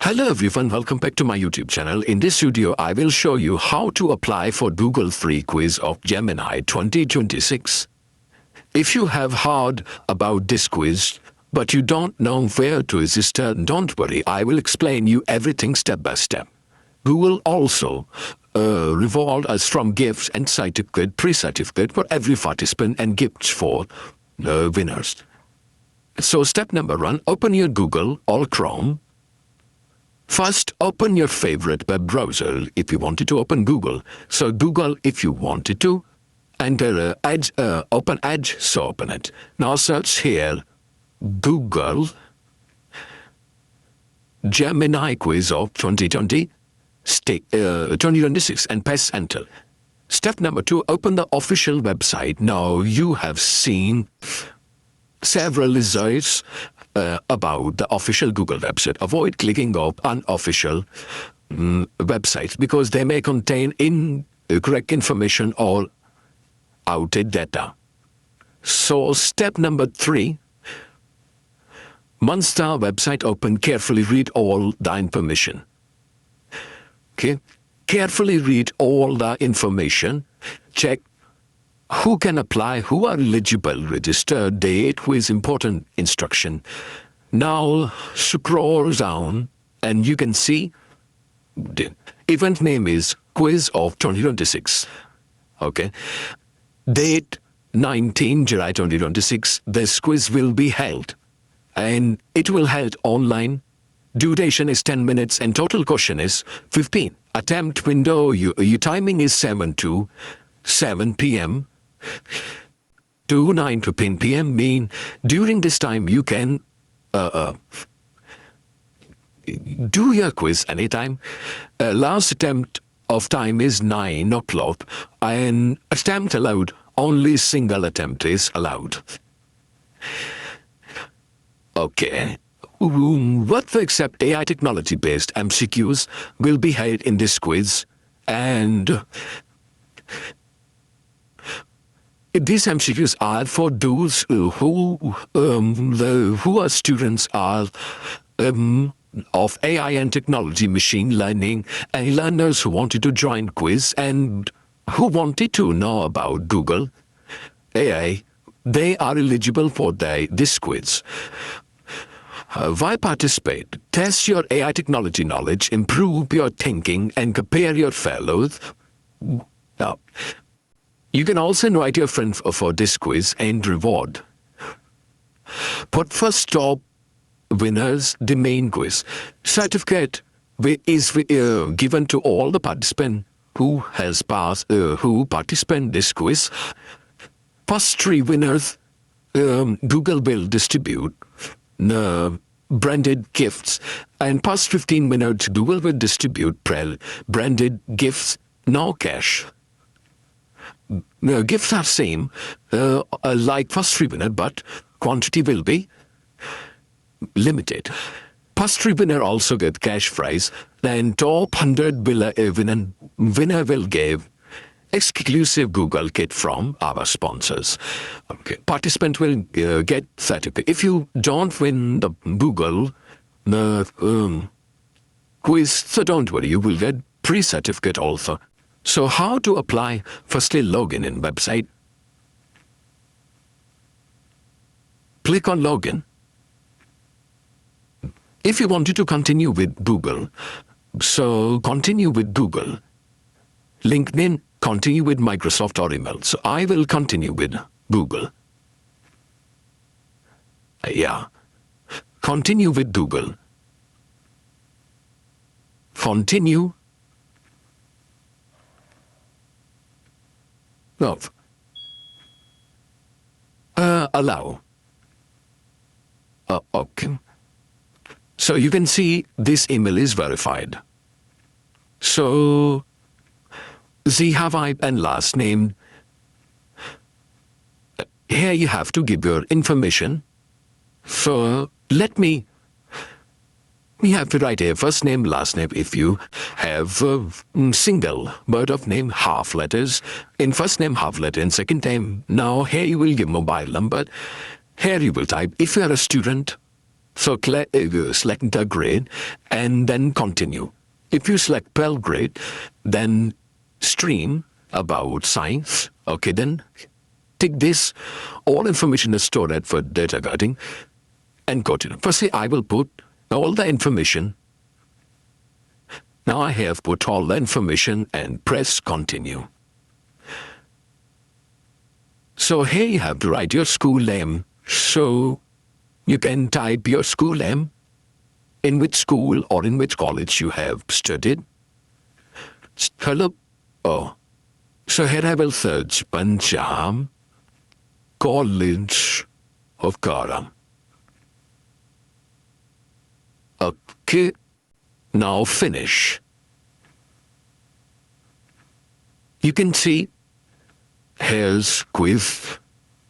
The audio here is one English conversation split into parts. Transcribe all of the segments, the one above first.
Hello everyone, welcome back to my YouTube channel. In this video, I will show you how to apply for Google free quiz of Gemini 2026. If you have heard about this quiz, but you don't know where to register, don't worry, I will explain you everything step by step. Google also reward us from gifts and certificate, pre-certificate for every participant and gifts for winners. So step number 1, open your Google or Chrome. First, open your favorite web browser if you wanted to open Google. So Google if you wanted to. Enter Edge, open Edge, so open it. Now search here, Google Gemini Quiz of 2026 and press enter. Step number 2, open the official website. Now you have seen several results about the official Google website. Avoid clicking on unofficial websites because they may contain incorrect information or outdated data. So step number 3, once the website open, carefully read all the information. Okay, carefully read all the information. Check who can apply, who are eligible, register, date, who is important instruction. Now scroll down and you can see the event name is Quiz of 2026. Okay. Date 19 July 2026. This quiz will be held. And it will held online. Duration is 10 minutes and total question is 15. Attempt window, your timing is 7 to 7 p.m. to 9 to 10 p.m. mean during this time you can do your quiz anytime. Last attempt of time is 9 o'clock and attempt allowed, only single attempt is allowed. Okay. What we accept AI technology based MCQs will be held in this quiz, and these MCQs are for those who are students of AI and technology, machine learning, and learners who wanted to join quiz and who wanted to know about Google AI. They are eligible for this quiz. Why participate? Test your AI technology knowledge, improve your thinking, and compare your fellows. Now, you can also invite your friend for this quiz and reward. Put first top winners the main quiz. Certificate is given to all the participants who has passed, who participate this quiz. First 3 winners, Google will distribute branded gifts, and past 15 minutes Google will distribute branded gifts, no cash. Gifts are same like first 3 winner, but quantity will be limited. Past 3 winner also get cash prize, then top 100 winner will give exclusive Google kit from our sponsors. Okay. Participant will get certificate. If you don't win the Google quiz, so don't worry, you will get pre-certificate also. So how to apply? Firstly, login in website. Click on login. If you wanted to continue with Google, so continue with Google. LinkedIn, continue with Microsoft or email. So I will continue with Google. Yeah. Continue with Google. Continue. No. Allow. Okay. So you can see this email is verified. So the Hawaii and last name. Here you have to give your information. So we have to write a first name, last name. If you have single word of name, half letters. In first name, half letter. In second name, now here you will give mobile number. Here you will type, if you are a student, So select the grade and then continue. If you select Pell grade, then stream about science. Okay, then tick this. All information is stored for data guarding and continue. Firstly, I will put all the information. Now I have put all the information and press continue. So here you have to write your school name. So you can type your school name, in which school or in which college you have studied. Hello. Oh. So here I will search Punjab College of Karam. Okay. Now finish. You can see here's quiz.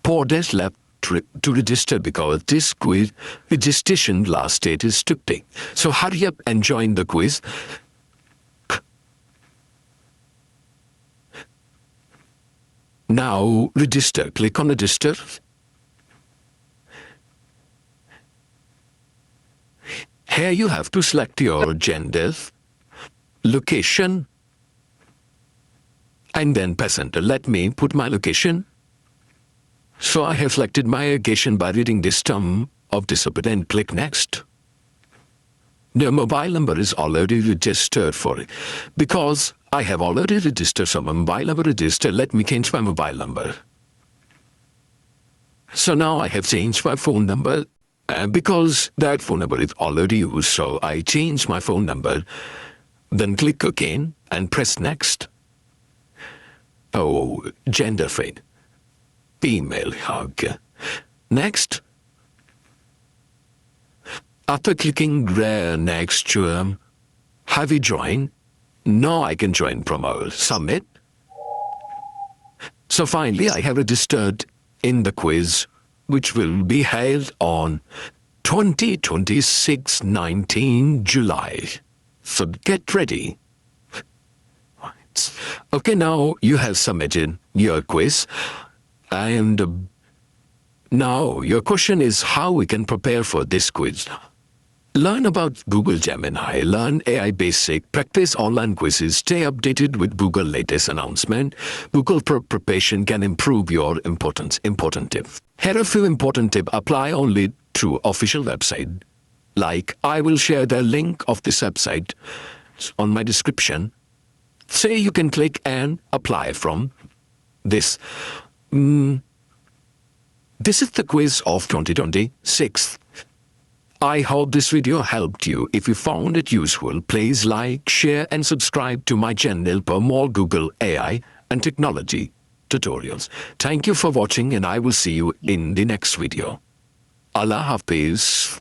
Pause left to register because this quiz registration last date is today. So hurry up and join the quiz. Now register. Click on register. Here you have to select your gender, location, and then press enter. Let me put my location. So I have selected my location by reading this term of discipline and click next. The mobile number is already registered for it. Because I have already registered some mobile number registered, let me change my mobile number. So now I have changed my phone number. Because that phone number is already used, so I change my phone number. Then click again and press next. Oh, gender field. Female hug. Next. After clicking next to have you joined? Now I can join from our submit. So finally I have registered in the quiz, which will be held on 19 July. So get ready. Right. Okay, now you have submitted your quiz. And now your question is how we can prepare for this quiz. Learn about Google Gemini, learn AI basic, practice online quizzes, stay updated with Google latest announcement. Google preparation can improve your important tip. Here are a few important tips apply only through official website. Like I will share the link of this website on my description. Say you can click and apply from this. This is the quiz of 2026. I hope this video helped you. If you found it useful, please like, share and subscribe to my channel for more Google AI and technology tutorials. Thank you for watching and I will see you in the next video. Allah Hafiz.